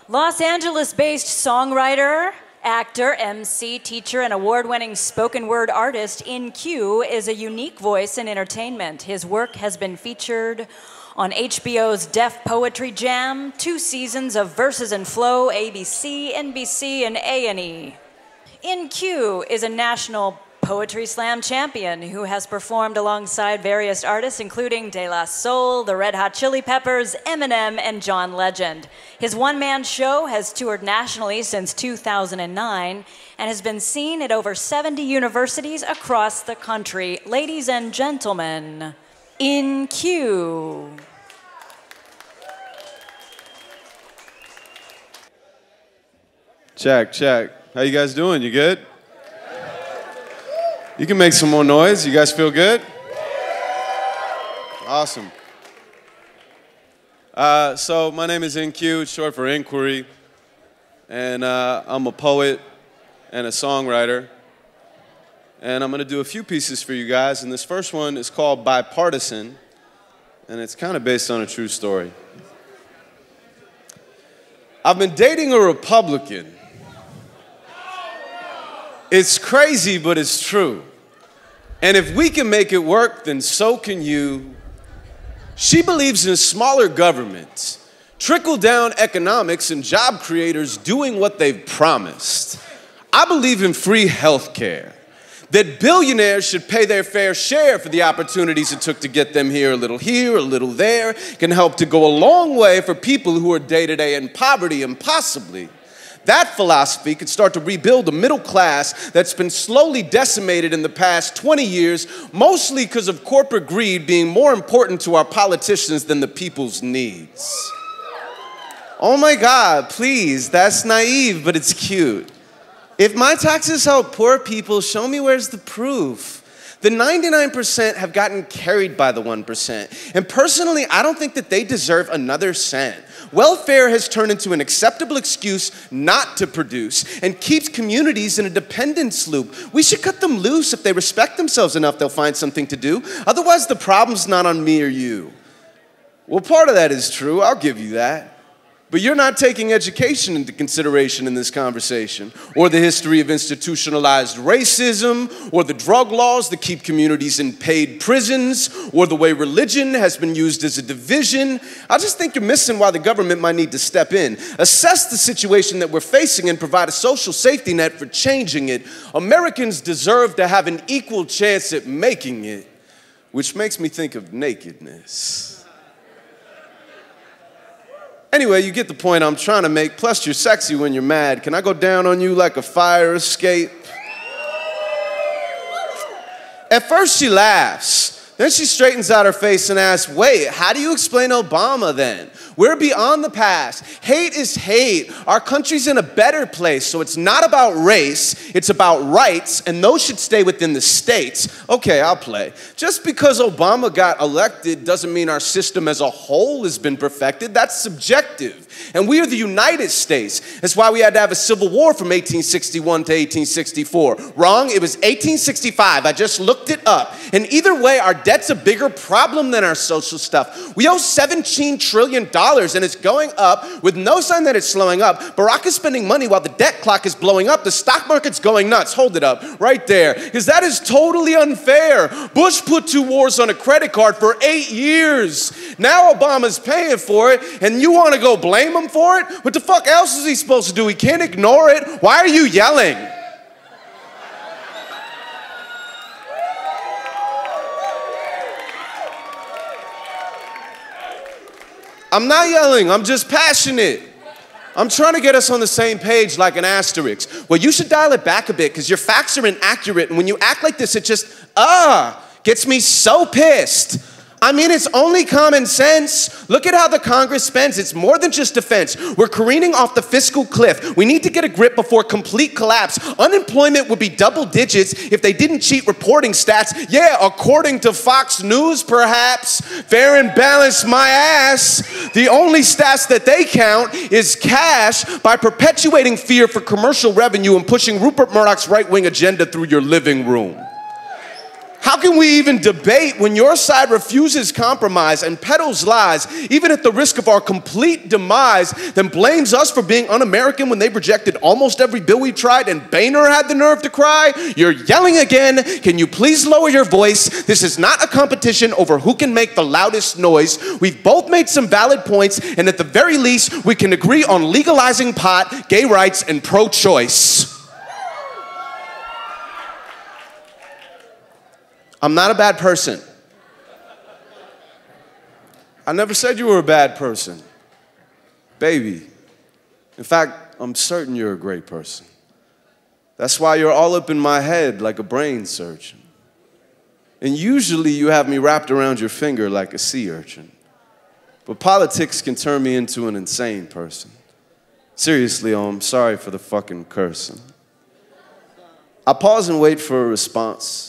Los Angeles-based songwriter, actor, MC, teacher, and award-winning spoken word artist In-Q is a unique voice in entertainment. His work has been featured on HBO's Def Poetry Jam, 2 seasons of Verses and Flow, ABC, NBC, and A&E. In-Q is a national Poetry Slam champion who has performed alongside various artists including De La Soul, the Red Hot Chili Peppers, Eminem, and John Legend. His one-man show has toured nationally since 2009 and has been seen at over 70 universities across the country. Ladies and gentlemen, In-Q. Check, check. How you guys doing? You good? You can make some more noise. You guys feel good? Awesome. So my name is In-Q, it's short for Inquiry, and I'm a poet and a songwriter, and I'm going to do a few pieces for you guys, and this first one is called Bipartisan, and it's kind of based on a true story. I've been dating a Republican. It's crazy, but it's true. And if we can make it work, then so can you. She believes in smaller government, trickle-down economics, and job creators doing what they've promised. I believe in free health care, that billionaires should pay their fair share for the opportunities it took to get them here, a little there, can help to go a long way for people who are day-to-day in poverty, and possibly that philosophy could start to rebuild a middle class that's been slowly decimated in the past 20 years, mostly because of corporate greed being more important to our politicians than the people's needs. Oh my God, please, that's naive, but it's cute. If my taxes help poor people, show me where's the proof. The 99% have gotten carried by the 1%. And personally, I don't think that they deserve another cent. Welfare has turned into an acceptable excuse not to produce and keeps communities in a dependence loop. We should cut them loose. If they respect themselves enough, they'll find something to do. Otherwise, the problem's not on me or you. Well, part of that is true. I'll give you that. But you're not taking education into consideration in this conversation, or the history of institutionalized racism, or the drug laws that keep communities in paid prisons, or the way religion has been used as a division. I just think you're missing why the government might need to step in, assess the situation that we're facing, and provide a social safety net for changing it. Americans deserve to have an equal chance at making it, which makes me think of nakedness. Anyway, you get the point I'm trying to make. Plus, you're sexy when you're mad. Can I go down on you like a fire escape? At first, she laughs. Then she straightens out her face and asks, wait, how do you explain Obama then? We're beyond the past. Hate is hate. Our country's in a better place, so it's not about race, it's about rights, and those should stay within the states. Okay, I'll play. Just because Obama got elected doesn't mean our system as a whole has been perfected. That's subjective. And we are the United States. That's why we had to have a civil war from 1861 to 1864. Wrong, it was 1865. I just looked it up. And either way, our debt's a bigger problem than our social stuff. We owe $17 trillion and it's going up with no sign that it's slowing up. Barack is spending money while the debt clock is blowing up. The stock market's going nuts. Hold it up right there, because that is totally unfair. Bush put 2 wars on a credit card for 8 years. Now Obama's paying for it, and you want to go blame him for it? What the fuck else is he supposed to do? He can't ignore it. Why are you yelling? I'm not yelling, I'm just passionate. I'm trying to get us on the same page like an asterisk. Well, you should dial it back a bit because your facts are inaccurate, and when you act like this, it just, gets me so pissed. I mean, it's only common sense. Look at how the Congress spends. It's more than just defense. We're careening off the fiscal cliff. We need to get a grip before complete collapse. Unemployment would be double digits if they didn't cheat reporting stats. Yeah, according to Fox News, perhaps. Fair and balanced, my ass. The only stats that they count is cash by perpetuating fear for commercial revenue and pushing Rupert Murdoch's right-wing agenda through your living room. How can we even debate when your side refuses compromise and peddles lies, even at the risk of our complete demise, then blames us for being un-American when they rejected almost every bill we tried and Boehner had the nerve to cry? You're yelling again. Can you please lower your voice? This is not a competition over who can make the loudest noise. We've both made some valid points, and at the very least, we can agree on legalizing pot, gay rights, and pro-choice. I'm not a bad person. I never said you were a bad person. Baby. In fact, I'm certain you're a great person. That's why you're all up in my head like a brain surgeon. And usually you have me wrapped around your finger like a sea urchin. But politics can turn me into an insane person. Seriously, I'm sorry for the fucking cursing. I pause and wait for a response.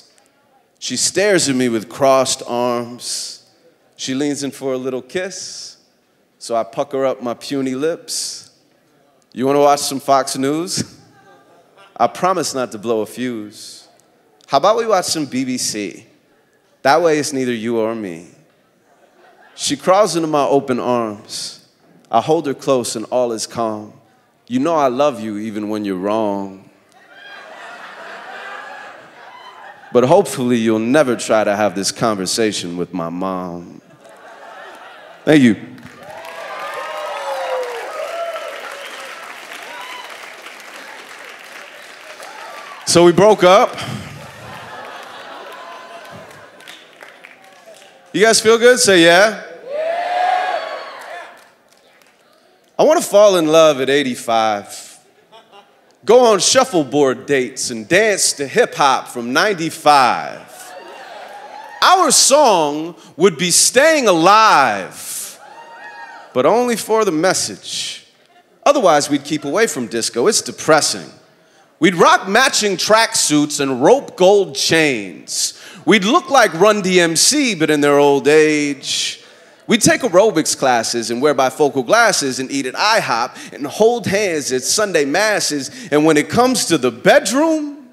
She stares at me with crossed arms. She leans in for a little kiss, so I pucker up my puny lips. You want to watch some Fox News? I promise not to blow a fuse. How about we watch some BBC? That way it's neither you or me. She crawls into my open arms. I hold her close and all is calm. You know I love you even when you're wrong. But hopefully you'll never try to have this conversation with my mom. Thank you. So we broke up. You guys feel good? Say yeah. I want to fall in love at 85. Go on shuffleboard dates and dance to hip-hop from 95. Our song would be Staying Alive, but only for the message. Otherwise, we'd keep away from disco. It's depressing. We'd rock matching tracksuits and rope gold chains. We'd look like Run DMC, but in their old age. We'd take aerobics classes and wear bifocal glasses and eat at IHOP and hold hands at Sunday masses. And when it comes to the bedroom,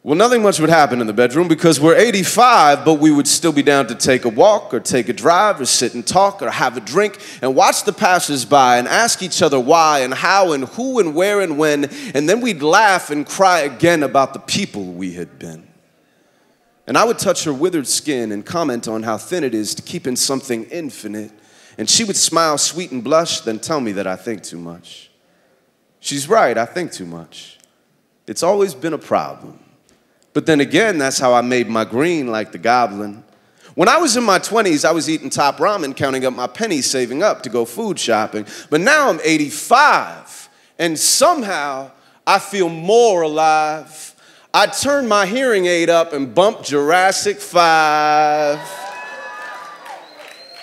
well, nothing much would happen in the bedroom because we're 85, but we would still be down to take a walk or take a drive or sit and talk or have a drink and watch the passersby and ask each other why and how and who and where and when. And then we'd laugh and cry again about the people we had been. And I would touch her withered skin and comment on how thin it is to keep in something infinite. And she would smile sweet and blush, then tell me that I think too much. She's right, I think too much. It's always been a problem. But then again, that's how I made my green like the goblin. When I was in my 20s, I was eating top ramen, counting up my pennies, saving up to go food shopping. But now I'm 85, and somehow I feel more alive. I turned my hearing aid up and bumped Jurassic 5.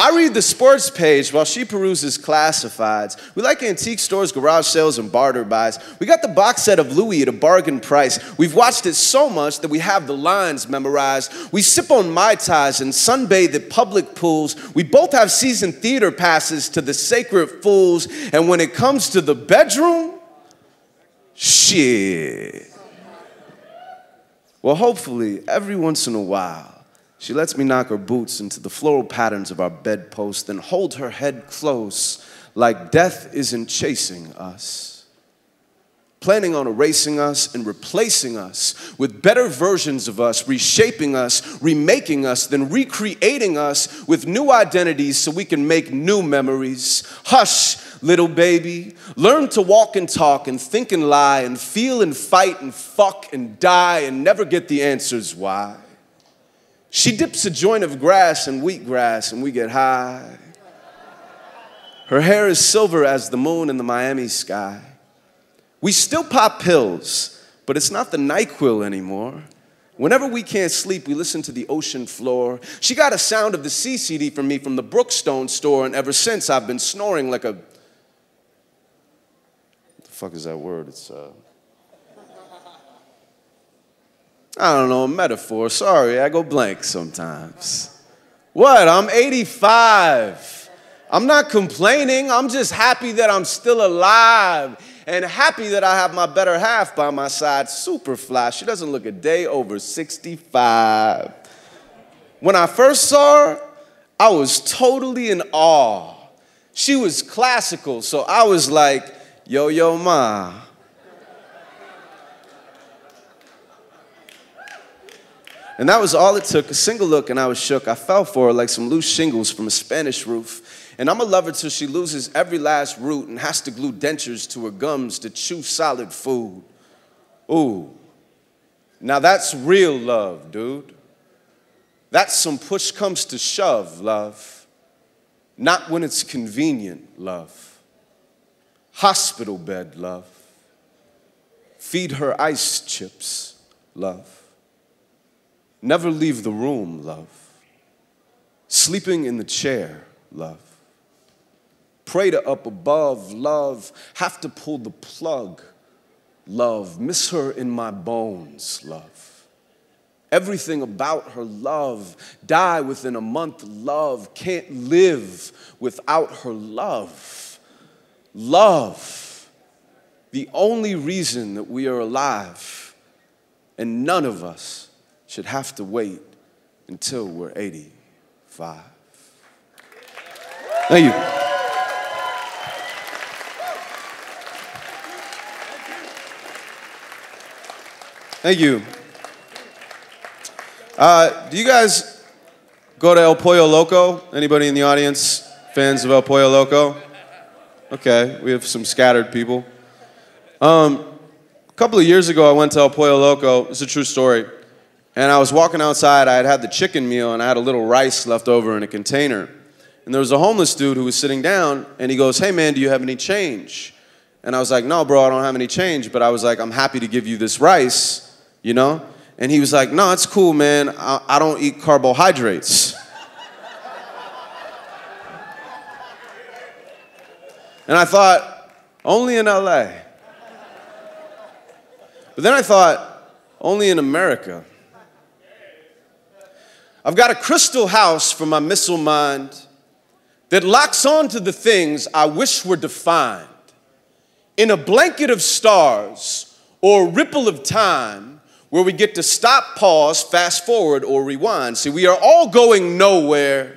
I read the sports page while she peruses classifieds. We like antique stores, garage sales, and barter buys. We got the box set of Louis at a bargain price. We've watched it so much that we have the lines memorized. We sip on Mai Tais and sunbathe at public pools. We both have season theater passes to the Sacred Fools. And when it comes to the bedroom, shit. Well, hopefully, every once in a while, she lets me knock her boots into the floral patterns of our bedpost, then hold her head close like death isn't chasing us, planning on erasing us and replacing us with better versions of us, reshaping us, remaking us, then recreating us with new identities so we can make new memories. Hush, little baby, learn to walk and talk and think and lie and feel and fight and fuck and die and never get the answers why. She dips a joint of grass in wheatgrass and we get high. Her hair is silver as the moon in the Miami sky. We still pop pills, but it's not the NyQuil anymore. Whenever we can't sleep, we listen to the ocean floor. She got a Sound of the Sea CD from me from the Brookstone store, and ever since I've been snoring like a... What the fuck is that word? It's, I don't know, a metaphor. Sorry, I go blank sometimes. What? I'm 85. I'm not complaining. I'm just happy that I'm still alive. and happy that I have my better half by my side, super fly. She doesn't look a day over 65. When I first saw her, I was totally in awe. She was classical, so I was like, yo, yo, ma. And that was all it took, a single look, and I was shook. I fell for her like some loose shingles from a Spanish roof. And I'm a lover till she loses every last root and has to glue dentures to her gums to chew solid food. Ooh, now that's real love, dude. That's some push comes to shove, love. Not when it's convenient, love. Hospital bed, love. Feed her ice chips, love. Never leave the room, love. Sleeping in the chair, love. Pray to up above, love. Have to pull the plug, love. Miss her in my bones, love. Everything about her, love. Die within a month, love. Can't live without her love. Love. The only reason that we are alive, and none of us should have to wait until we're 85. Thank you. Thank you. Do you guys go to El Pollo Loco? Anybody in the audience fans of El Pollo Loco? Okay, we have some scattered people. A couple of years ago, I went to El Pollo Loco. It's a true story. And I was walking outside. I had had the chicken meal, and I had a little rice left over in a container. And there was a homeless dude who was sitting down, and he goes, hey, man, do you have any change? And I was like, no, bro, I don't have any change. But I was like, I'm happy to give you this rice, you know? And he was like, no, it's cool, man. I don't eat carbohydrates. And I thought, only in LA. But then I thought, only in America. I've got a crystal house for my missile mind that locks onto the things I wish were defined. In a blanket of stars or a ripple of time where we get to stop, pause, fast forward, or rewind. See, we are all going nowhere.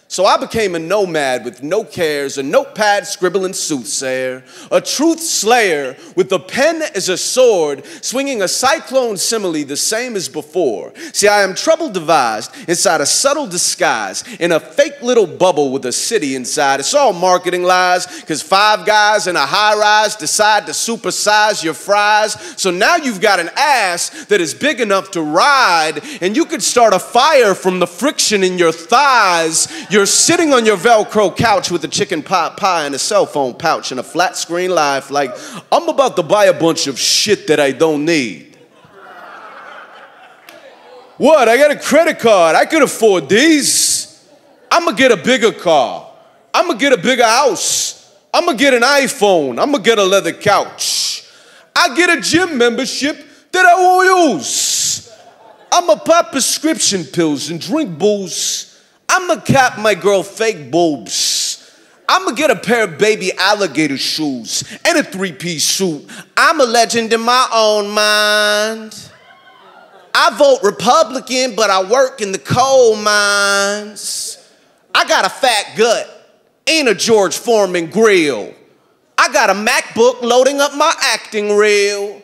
So I became a nomad with no cares, a notepad scribbling soothsayer, a truth slayer with a pen as a sword, swinging a cyclone simile the same as before. See, I am trouble devised inside a subtle disguise, in a fake little bubble with a city inside. It's all marketing lies, because 5 guys in a high-rise decide to supersize your fries. So now you've got an ass that is big enough to ride, and you could start a fire from the friction in your thighs. You're sitting on your Velcro couch with a chicken pot pie and a cell phone pouch and a flat screen life like, I'm about to buy a bunch of shit that I don't need. What? I got a credit card. I could afford these. I'm going to get a bigger car. I'm going to get a bigger house. I'm going to get an iPhone. I'm going to get a leather couch. I get a gym membership that I won't use. I'm going to pop prescription pills and drink booze. I'ma cap my girl fake boobs. I'ma get a pair of baby alligator shoes and a 3-piece suit. I'm a legend in my own mind. I vote Republican, but I work in the coal mines. I got a fat gut, ain't a George Foreman grill. I got a MacBook loading up my acting reel.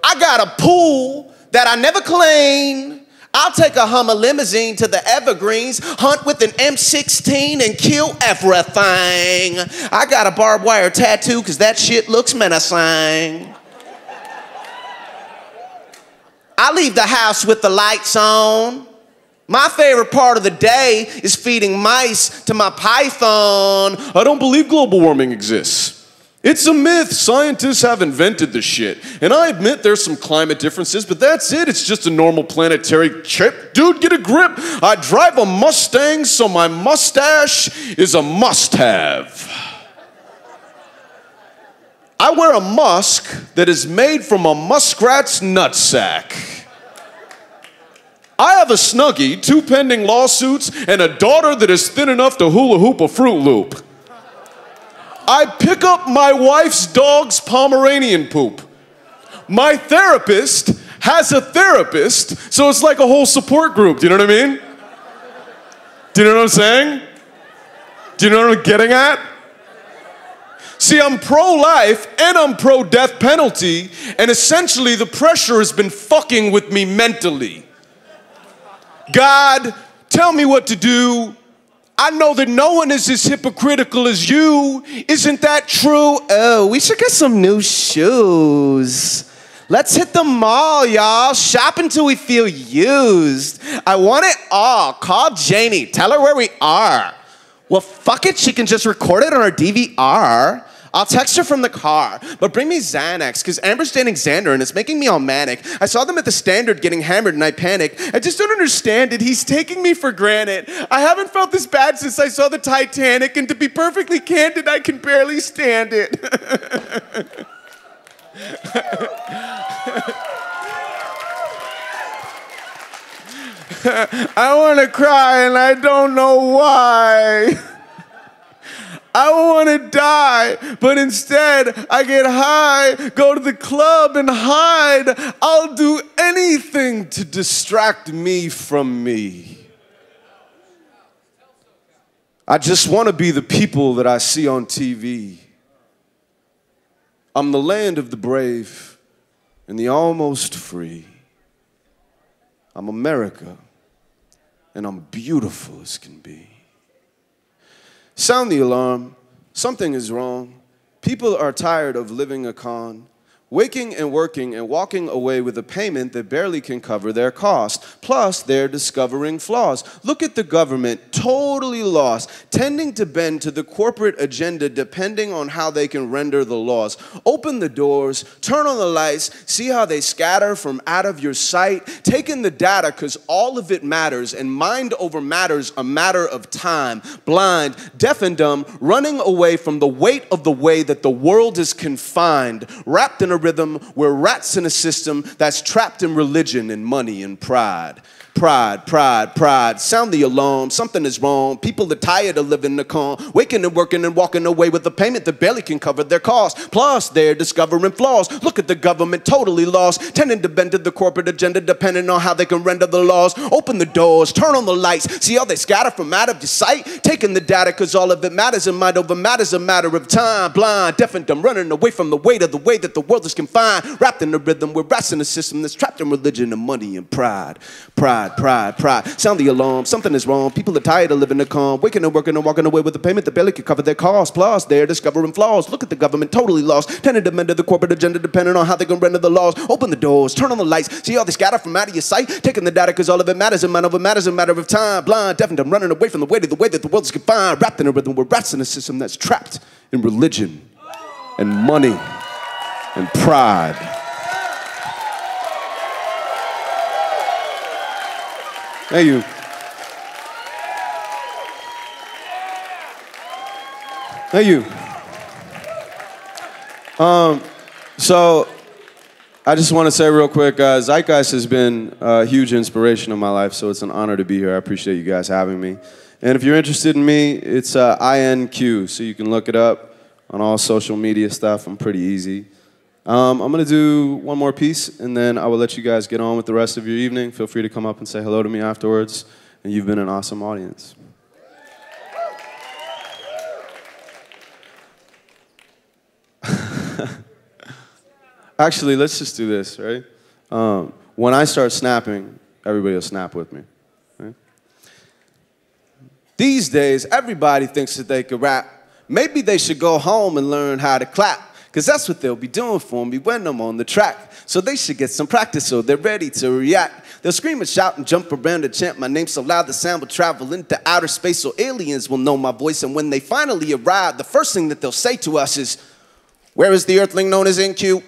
I got a pool that I never clean. I'll take a Hummer limousine to the Evergreens, hunt with an M16 and kill everything. I got a barbed wire tattoo because that shit looks menacing. I leave the house with the lights on. My favorite part of the day is feeding mice to my python. I don't believe global warming exists. It's a myth. Scientists have invented the shit. And I admit there's some climate differences, but that's it. It's just a normal planetary chip. Dude, get a grip. I drive a Mustang, so my mustache is a must-have. I wear a musk that is made from a muskrat's nutsack. I have a Snuggie, 2 pending lawsuits, and a daughter that is thin enough to hula hoop a Fruit Loop. I pick up my wife's dog's Pomeranian poop. My therapist has a therapist, so it's like a whole support group. Do you know what I mean? Do you know what I'm saying? Do you know what I'm getting at? See, I'm pro-life and I'm pro-death penalty, and essentially the pressure has been fucking with me mentally. God, tell me what to do. I know that no one is as hypocritical as you. Isn't that true? Oh, we should get some new shoes. Let's hit the mall, y'all. Shop until we feel used. I want it all. Call Janie. Tell her where we are. Well, fuck it. She can just record it on her DVR. I'll text her from the car, but bring me Xanax, because Amber's dating Xander and it's making me all manic. I saw them at the Standard getting hammered and I panic. I just don't understand it. He's taking me for granted. I haven't felt this bad since I saw the Titanic, and to be perfectly candid, I can barely stand it. I want to cry and I don't know why. I want to die, but instead I get high, go to the club and hide. I'll do anything to distract me from me. I just want to be the people that I see on TV. I'm the land of the brave and the almost free. I'm America, and I'm beautiful as can be. Sound the alarm. Something is wrong. People are tired of living a con, waking and working and walking away with a payment that barely can cover their cost. Plus, they're discovering flaws. Look at the government, totally lost, tending to bend to the corporate agenda depending on how they can render the laws. Open the doors, turn on the lights, see how they scatter from out of your sight. Take in the data, because all of it matters, and mind over matter's a matter of time. Blind, deaf and dumb, running away from the weight of the way that the world is confined, wrapped in a rhythm, we're rats in a system that's trapped in religion and money and pride. Pride, pride, pride. Sound the alarm. Something is wrong. People are tired of living the con, waking and working and walking away with a payment that barely can cover their costs. Plus, they're discovering flaws. Look at the government, totally lost, tending to bend to the corporate agenda depending on how they can render the laws. Open the doors, turn on the lights, see how they scatter from out of your sight. Taking the data, because all of it matters, and mind over matter's a matter of time. Blind, deaf and dumb, running away from the weight of the way that the world is confined, wrapped in a rhythm, we're rats in a system that's trapped in religion and money and pride. Pride, pride, pride. Sound the alarm. Something is wrong. People are tired of living the calm, waking and working and walking away with a payment that barely can cover their costs. Plus, they're discovering flaws. Look at the government, totally lost, tending to bend to the corporate agenda depending on how they can render the laws. Open the doors, turn on the lights, see how they scatter from out of your sight. Taking the data, because all of it matters, and mind over matter's a matter of time. Blind, deaf and dumb, running away from the weight of the way that the world is confined, wrapped in a rhythm, we're rats in a system that's trapped in religion and money and pride. Thank you. Thank you. So I just want to say real quick, Zeitgeist has been a huge inspiration of my life, so it's an honor to be here. I appreciate you guys having me. And if you're interested in me, it's INQ, so you can look it up on all social media stuff. I'm pretty easy. I'm going to do one more piece, and then I will let you guys get on with the rest of your evening. Feel free to come up and say hello to me afterwards, and you've been an awesome audience. Actually, let's just do this, right? When I start snapping, everybody will snap with me. Right? These days, everybody thinks that they could rap. Maybe they should go home and learn how to clap, because that's what they'll be doing for me when I'm on the track. So they should get some practice so they're ready to react. They'll scream and shout and jump around and chant my name so loud the sound will travel into outer space so aliens will know my voice. And when they finally arrive, the first thing that they'll say to us is, "Where is the earthling known as NQ?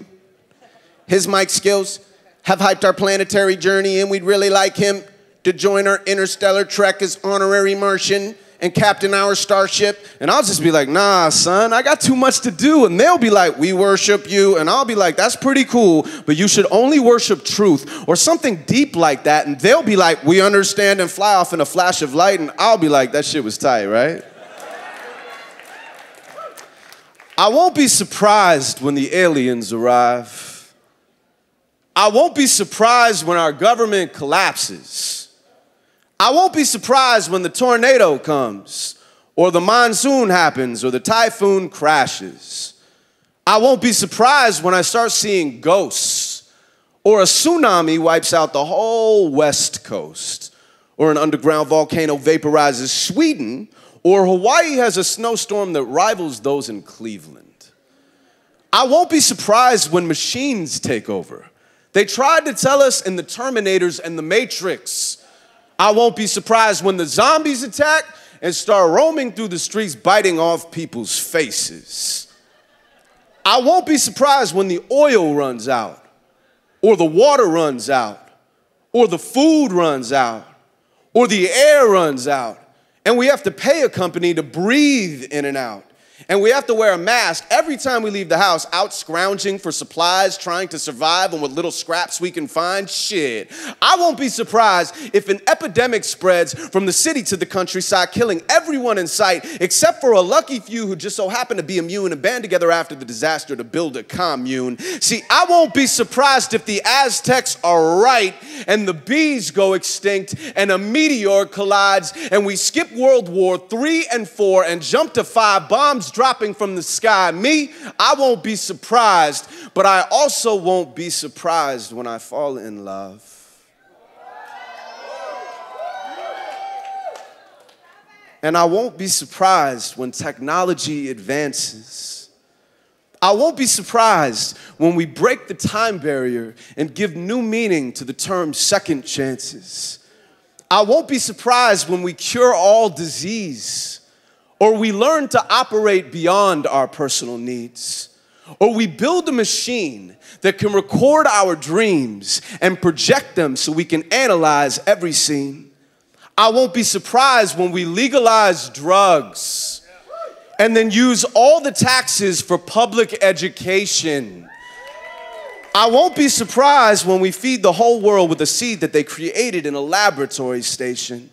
His mic skills have hyped our planetary journey, and we'd really like him to join our interstellar trek as honorary Martian and captain our starship." And I'll just be like, "Nah, son, I got too much to do." And they'll be like, "We worship you." And I'll be like, "That's pretty cool, but you should only worship truth," or something deep like that. And they'll be like, "We understand," and fly off in a flash of light. And I'll be like, "That shit was tight, right?" I won't be surprised when the aliens arrive. I won't be surprised when our government collapses. I won't be surprised when the tornado comes, or the monsoon happens, or the typhoon crashes. I won't be surprised when I start seeing ghosts, or a tsunami wipes out the whole West Coast, or an underground volcano vaporizes Sweden, or Hawaii has a snowstorm that rivals those in Cleveland. I won't be surprised when machines take over. They tried to tell us in the Terminators and the Matrix. I won't be surprised when the zombies attack and start roaming through the streets biting off people's faces. I won't be surprised when the oil runs out, or the water runs out, or the food runs out, or the air runs out, and we have to pay a company to breathe in and out. And we have to wear a mask every time we leave the house, out scrounging for supplies, trying to survive on what little scraps we can find. Shit. I won't be surprised if an epidemic spreads from the city to the countryside, killing everyone in sight, except for a lucky few who just so happen to be immune and band together after the disaster to build a commune. See, I won't be surprised if the Aztecs are right and the bees go extinct and a meteor collides and we skip World War III and IV and jump to 5 bombs dropping from the sky. Me, I won't be surprised, but I also won't be surprised when I fall in love. And I won't be surprised when technology advances. I won't be surprised when we break the time barrier and give new meaning to the term second chances. I won't be surprised when we cure all disease, or we learn to operate beyond our personal needs, or we build a machine that can record our dreams and project them so we can analyze every scene. I won't be surprised when we legalize drugs and then use all the taxes for public education. I won't be surprised when we feed the whole world with a seed that they created in a laboratory station.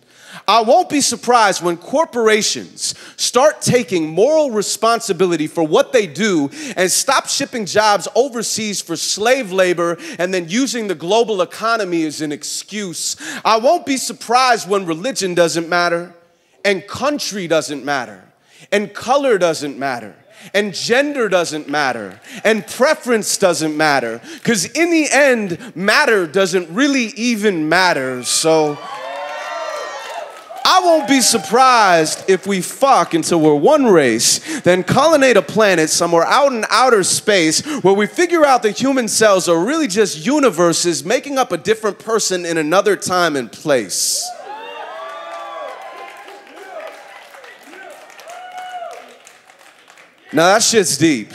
I won't be surprised when corporations start taking moral responsibility for what they do and stop shipping jobs overseas for slave labor and then using the global economy as an excuse. I won't be surprised when religion doesn't matter, and country doesn't matter, and color doesn't matter, and gender doesn't matter, and preference doesn't matter, because in the end, matter doesn't really even matter. So I won't be surprised if we fuck until we're one race, then colonate a planet somewhere out in outer space where we figure out that human cells are really just universes making up a different person in another time and place. Now that shit's deep.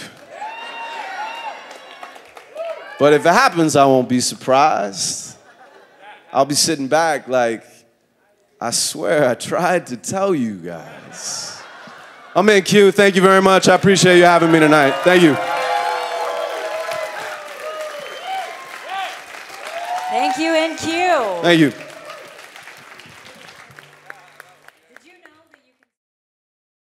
But if it happens, I won't be surprised. I'll be sitting back like, I swear I tried to tell you guys. I'm in Q. Thank you very much. I appreciate you having me tonight. Thank you. Thank you, NQ. Thank you.